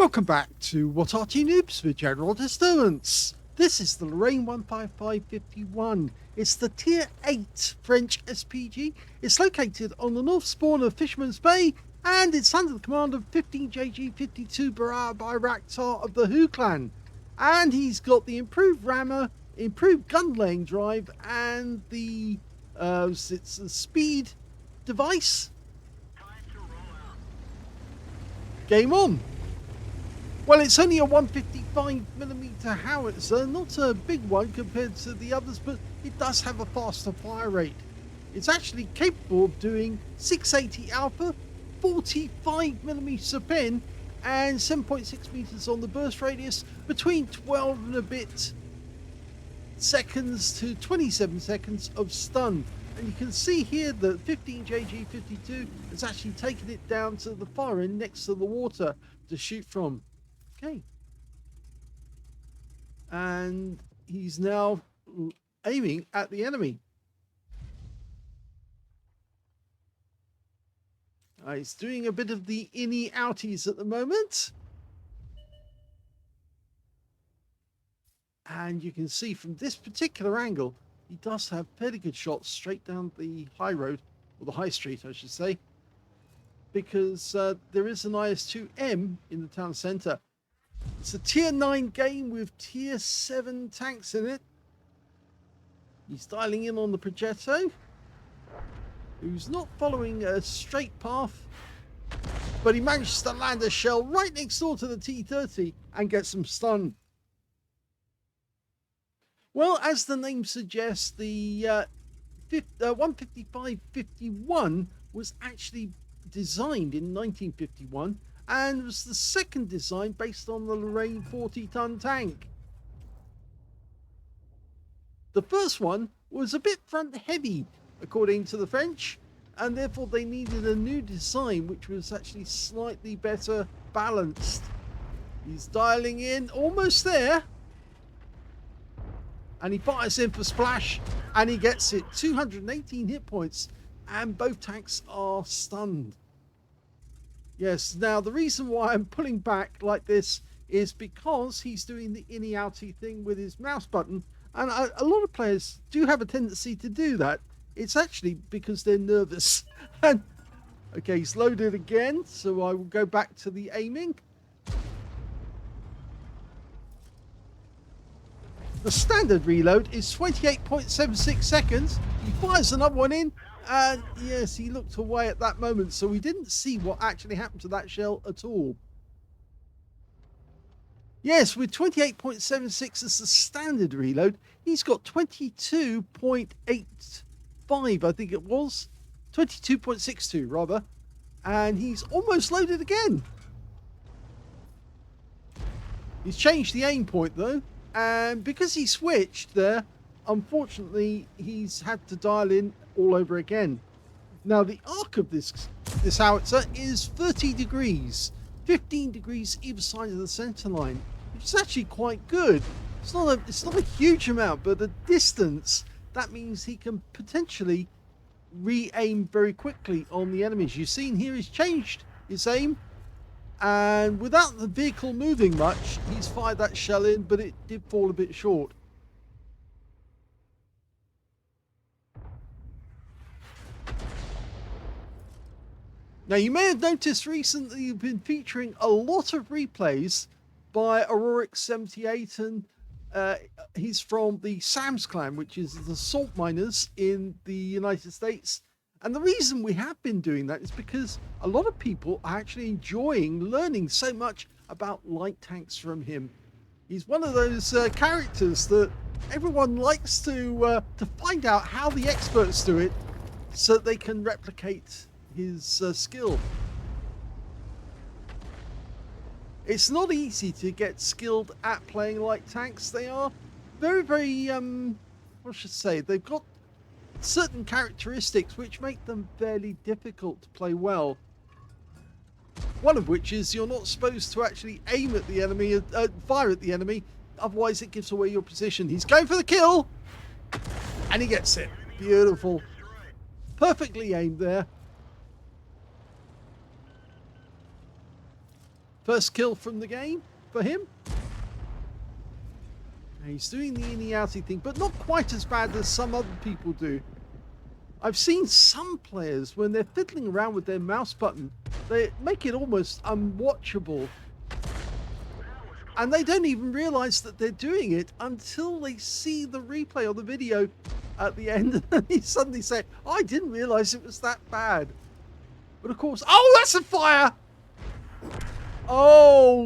Welcome back to What Arty Noobs for General Disturbance. This is the Lorraine 15551. It's the Tier 8 French SPG. It's located on the north spawn of Fisherman's Bay, and it's under the command of 15JG52 Bayraktar of the Hu clan. And he's got the improved rammer, improved gun laying drive, and the it's a speed device. Game on. Well, it's only a 155mm howitzer, not a big one compared to the others, but it does have a faster fire rate. It's actually capable of doing 680 alpha, 45mm pin, and 7.6 meters on the burst radius, between 12 and a bit seconds to 27 seconds of stun. And you can see here that 15JG52 has actually taken it down to the far end next to the water to shoot from. Okay. And he's now aiming at the enemy. He's doing a bit of the innie outies at the moment. And you can see from this particular angle, he does have fairly good shots straight down the high road, or the high street, I should say, because there is an IS-2M in the town centre. It's a Tier 9 game with Tier 7 tanks in it. He's dialing in on the Progetto, who's not following a straight path, but he manages to land a shell right next door to the T-30 and get some stun. Well, as the name suggests, the 155-51 was actually designed in 1951 and was the second design based on the Lorraine 40-ton tank. The first one was a bit front heavy, according to the French, and therefore they needed a new design which was actually slightly better balanced. He's dialing in, almost there. And he fires in for splash, and he gets it. 218 hit points, and both tanks are stunned. Yes, now the reason why I'm pulling back like this is because he's doing the innie outie thing with his mouse button, and a lot of players do have a tendency to do that. It's actually because they're nervous. And okay, he's loaded again, so I will go back to the aiming. The standard reload is 28.76 seconds. He fires another one in, and yes, he looked away at that moment, so we didn't see what actually happened to that shell at all. Yes, with 28.76 as the standard reload, he's got 22.85, I think it was. 22.62, rather. And he's almost loaded again. He's changed the aim point, though. And because he switched there, unfortunately, he's had to dial in all over again. Now, the arc of this howitzer is 30 degrees, 15 degrees either side of the center line, which is actually quite good. It's not a huge amount, but the distance, that means he can potentially re-aim very quickly on the enemies. You've seen here he's changed his aim. And without the vehicle moving much, he's fired that shell in, but it did fall a bit short. Now, you may have noticed recently you've been featuring a lot of replays by Aurorix78, and he's from the Sam's clan, which is the salt miners in the United States. And the reason we have been doing that is because a lot of people are actually enjoying learning so much about light tanks from him. He's one of those characters that everyone likes to find out how the experts do it so that they can replicate his skill. It's not easy to get skilled at playing light tanks. They are very, very, what should I say, they've got certain characteristics which make them fairly difficult to play well. One of which is you're not supposed to actually aim at the enemy, fire at the enemy, otherwise it gives away your position. He's going for the kill, and he gets it. Beautiful. Perfectly aimed there. First kill from the game for him. And he's doing the in-outy thing, but not quite as bad as some other people do. I've seen some players, when they're fiddling around with their mouse button, they make it almost unwatchable. And they don't even realize that they're doing it until they see the replay or the video at the end. And they suddenly say, oh, I didn't realize it was that bad. But of course, oh, that's a fire! Oh,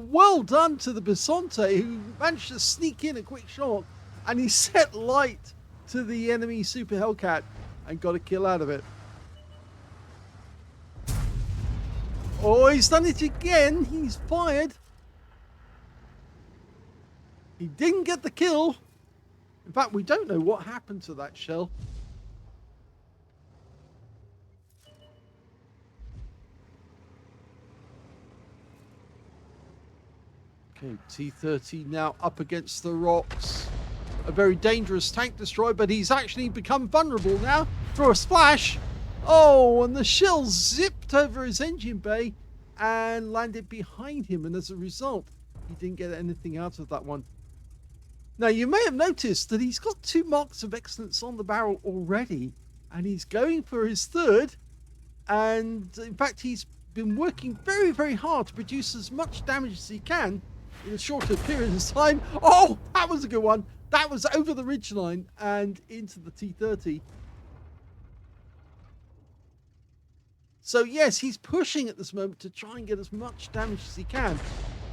well done to the Bisonte, who managed to sneak in a quick shot. And he set light to the enemy Super Hellcat and got a kill out of it. Oh, he's done it again. He's fired. He didn't get the kill. In fact, we don't know what happened to that shell. Okay, T-30 now up against the rocks. A very dangerous tank destroyer, but he's actually become vulnerable now for a splash. Oh, and the shell zipped over his engine bay and landed behind him. And as a result, he didn't get anything out of that one. Now, you may have noticed that he's got 2 marks of excellence on the barrel already. And he's going for his third. And in fact, he's been working very, very hard to produce as much damage as he can in a shorter period of time. Oh, that was a good one. That was over the ridgeline and into the T-30. So yes, he's pushing at this moment to try and get as much damage as he can.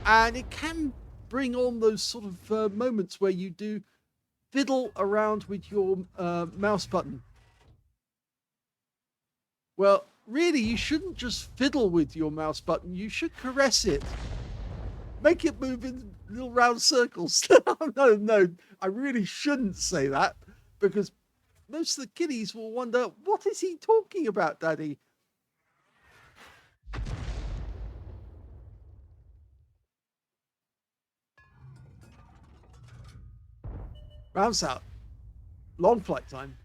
And it can bring on those sort of moments where you do fiddle around with your mouse button. Well, really, you shouldn't just fiddle with your mouse button. You should caress it. Make it move in little round circles. No, I really shouldn't say that, because most of the kiddies will wonder, what is he talking about, Daddy? Rounds out. Long flight time.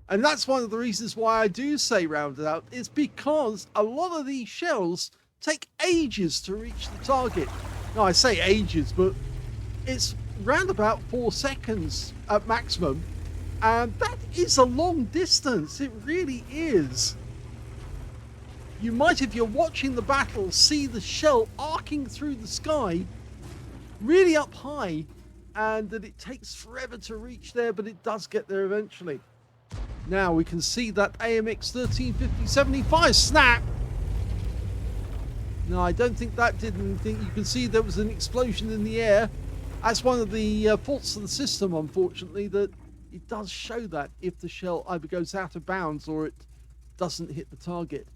And that's one of the reasons why I do say round out, is because a lot of these shells take ages to reach the target. Now, I say ages, but it's round about 4 seconds at maximum. And that is a long distance. It really is. You might, if you're watching the battle, see the shell arcing through the sky, really up high, and that it takes forever to reach there, but it does get there eventually. Now we can see that AMX 1350-75 snap. No, I don't think that did anything. You can see there was an explosion in the air. That's one of the faults of the system, unfortunately, that it does show that if the shell either goes out of bounds or it doesn't hit the target.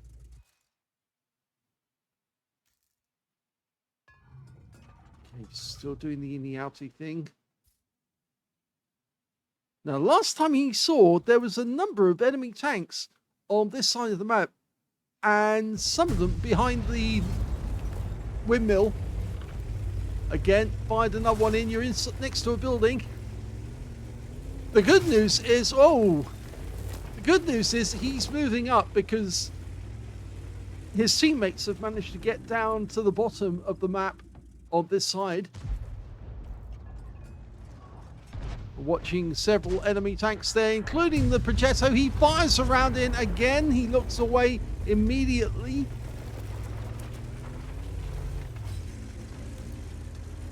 Okay, still doing the in-outy thing. Now, last time he saw, there was a number of enemy tanks on this side of the map, and some of them behind the windmill. Again, fired another one in. You're in next to a building. The good news is, he's moving up because his teammates have managed to get down to the bottom of the map on this side. Watching several enemy tanks there, including the Progetto. He fires around in again. He looks away immediately.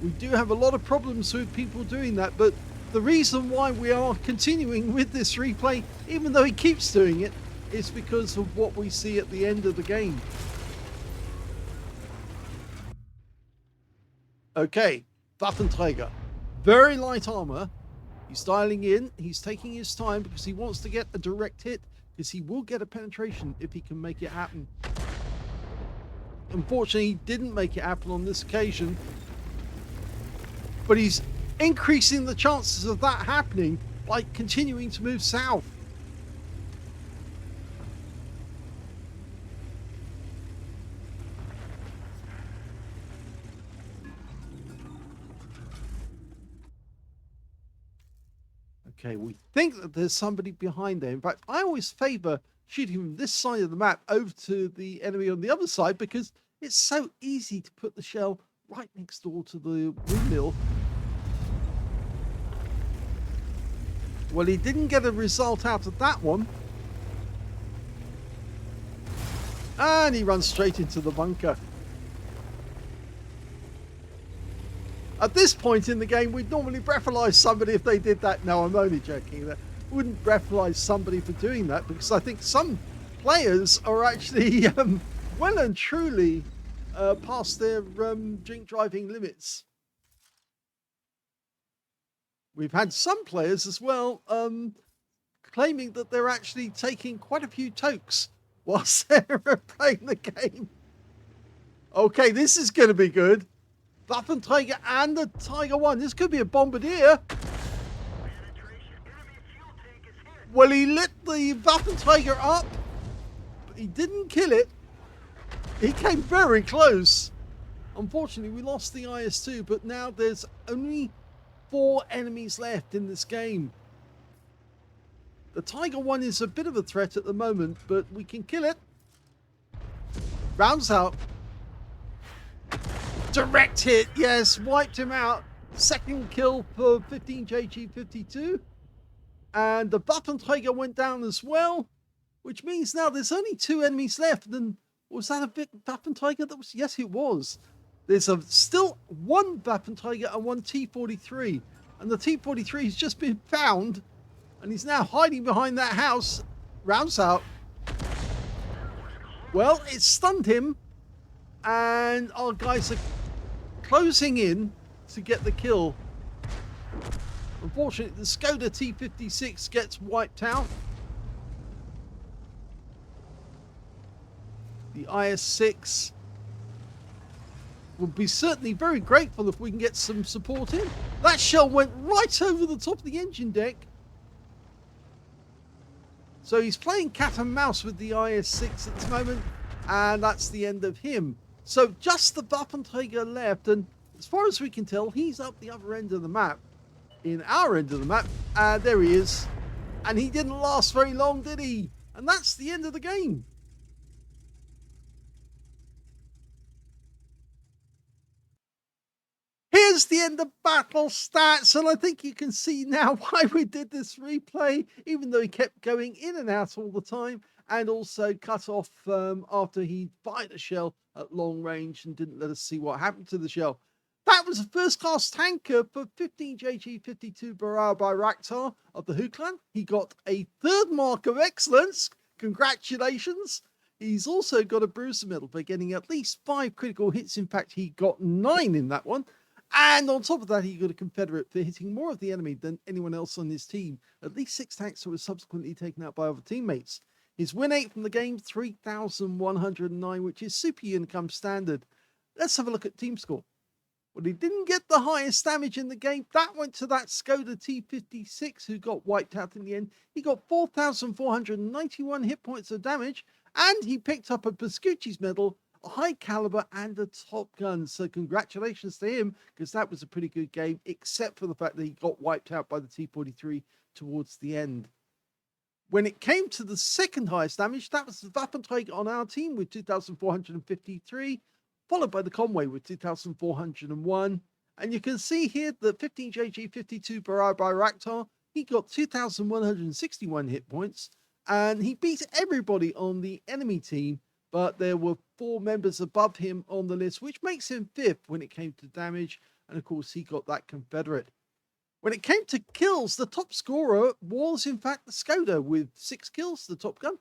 We do have a lot of problems with people doing that, but the reason why we are continuing with this replay, even though he keeps doing it, is because of what we see at the end of the game. Okay, Waffenträger. Very light armor. He's dialing in. He's taking his time because he wants to get a direct hit, because he will get a penetration if he can make it happen. Unfortunately, he didn't make it happen on this occasion, but he's increasing the chances of that happening by continuing to move south. Okay, we think that there's somebody behind there. In fact, I always favor shooting from this side of the map over to the enemy on the other side, because it's so easy to put the shell right next door to the windmill. Well, he didn't get a result out of that one. And he runs straight into the bunker. At this point in the game, we'd normally breathalyze somebody if they did that. No, I'm only joking. I wouldn't breathalyze somebody for doing that, because I think some players are actually well and truly past their drink driving limits. We've had some players as well claiming that they're actually taking quite a few tokes whilst they're playing the game. Okay, this is going to be good. Waffenträger and the Tiger 1. This could be a bombardier. Well, he lit the Waffenträger up, but he didn't kill it. He came very close. Unfortunately, we lost the IS-2, but now there's only 4 enemies left in this game. The Tiger 1 is a bit of a threat at the moment, but we can kill it. Rounds out. Direct hit, yes, wiped him out. Second kill for 15JG52. And the Waffenträger went down as well, which means now there's only 2 enemies left. And was that a big Waffenträger? That was, yes, it was. There's still 1 Waffenträger and 1 T-43. And the T-43 has just been found. And he's now hiding behind that house. Rounds out. Well, it stunned him. And our guys are closing in to get the kill. Unfortunately, the Skoda T-56 gets wiped out. The IS-6 will be certainly very grateful if we can get some support in. That shell went right over the top of the engine deck. So he's playing cat and mouse with the IS-6 at the moment, and that's the end of him. So just the Waffenträger left, and as far as we can tell, he's up the other end of the map. In our end of the map, there he is. And he didn't last very long, did he? And that's the end of the game. Here's the end of battle stats, and I think you can see now why we did this replay, even though he kept going in and out all the time, and also cut off after he fired a shell at long range and didn't let us see what happened to the shell. That was a first-class tanker for 15JG52 Barar Bayraktar of the Hu Clan. He got a 3rd mark of excellence. Congratulations. He's also got a bruiser medal for getting at least 5 critical hits. In fact, he got 9 in that one. And on top of that, he got a Confederate for hitting more of the enemy than anyone else on his team. At least 6 tanks that were subsequently taken out by other teammates. His win rate from the game, 3,109, which is super income standard. Let's have a look at team score. Well, he didn't get the highest damage in the game. That went to that Skoda T-56, who got wiped out in the end. He got 4,491 hit points of damage, and he picked up a Pascucci's medal, a high caliber, and a Top Gun. So congratulations to him, because that was a pretty good game, except for the fact that he got wiped out by the T-43 towards the end. When it came to the second highest damage, that was the Waffenträger on our team with 2,453, followed by the Conway with 2,401. And you can see here that 15JG52 Barar Bayraktar, he got 2,161 hit points, and he beat everybody on the enemy team, but there were 4 members above him on the list, which makes him 5th when it came to damage, and of course he got that Confederate. When it came to kills, the top scorer was in fact the Skoda with 6 kills, the Top Gun.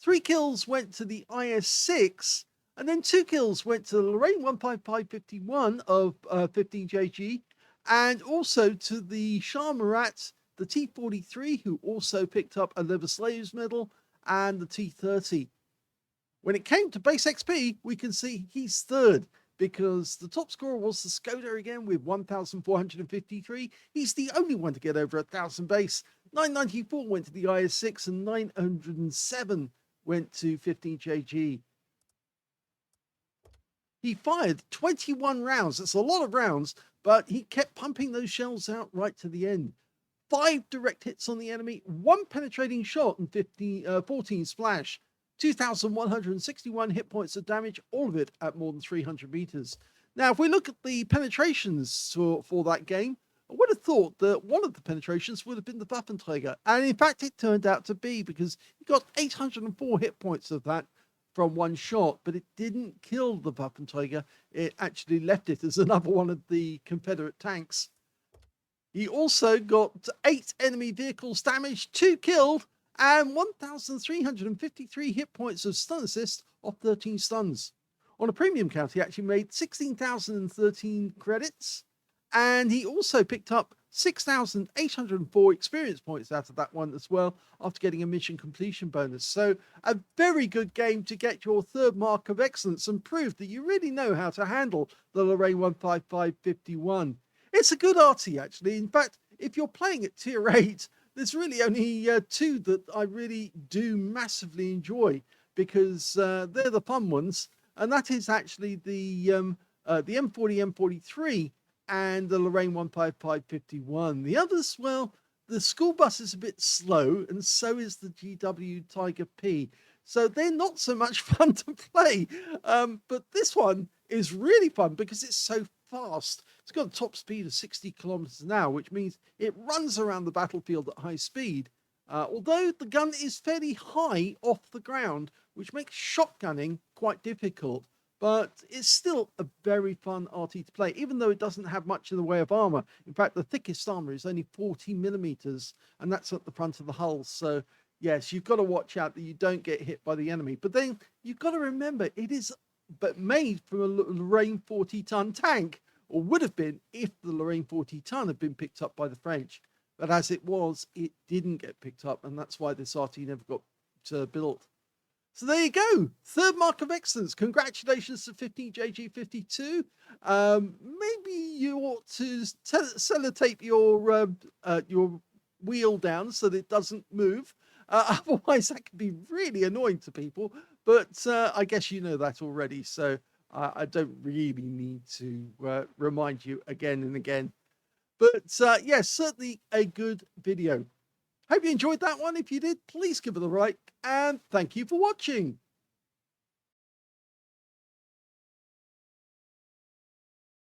3 kills went to the IS-6, and then 2 kills went to the Lorraine 15551 of 15JG, and also to the Shah Marat, the T-43, who also picked up a Leather Slaves medal, and the T-30. When it came to base XP, we can see he's 3rd, because the top scorer was the Skoda again with 1,453. He's the only one to get over 1,000 base. 994 went to the IS-6, and 907 went to 15JG. He fired 21 rounds. That's a lot of rounds, but he kept pumping those shells out right to the end. 5 direct hits on the enemy, 1 penetrating shot, and 14 splash. 2,161 hit points of damage, all of it at more than 300 meters. Now, if we look at the penetrations for that game, I would have thought that one of the penetrations would have been the Waffenträger. And in fact, it turned out to be, because he got 804 hit points of that from one shot, but it didn't kill the Waffenträger. It actually left it as another one of the Confederate tanks. He also got 8 enemy vehicles damaged, 2 killed, and 1,353 hit points of stun assist off 13 stuns. On a premium count, he actually made 16,013 credits, and he also picked up 6,804 experience points out of that one as well, after getting a mission completion bonus. So a very good game to get your 3rd mark of excellence and prove that you really know how to handle the Lorraine 15551. It's a good Arty, actually. In fact, if you're playing at tier 8, there's really only 2 that I really do massively enjoy, because they're the fun ones, and that is actually the M40, M43, and the Lorraine 15551. The others, well, the school bus is a bit slow, and so is the GW Tiger P. So they're not so much fun to play. But this one is really fun because it's so fast. It's got a top speed of 60 kilometers an hour, which means it runs around the battlefield at high speed. Although the gun is fairly high off the ground, which makes shotgunning quite difficult. But it's still a very fun Arty to play, even though it doesn't have much in the way of armor. In fact, the thickest armor is only 40 millimeters, and that's at the front of the hull. So yes, you've got to watch out that you don't get hit by the enemy. But then you've got to remember, it is made from a Lorraine 40-ton tank, or would have been if the Lorraine 40-ton had been picked up by the French. But as it was, it didn't get picked up, and that's why this Arty never got built. So there you go, 3rd mark of excellence. Congratulations to 15JG52. Maybe you ought to sellotape your wheel down so that it doesn't move. Otherwise, that can be really annoying to people. But I guess you know that already, so I don't really need to remind you again and again. But yes, certainly a good video. Hope you enjoyed that one. If you did, please give it a like, and thank you for watching.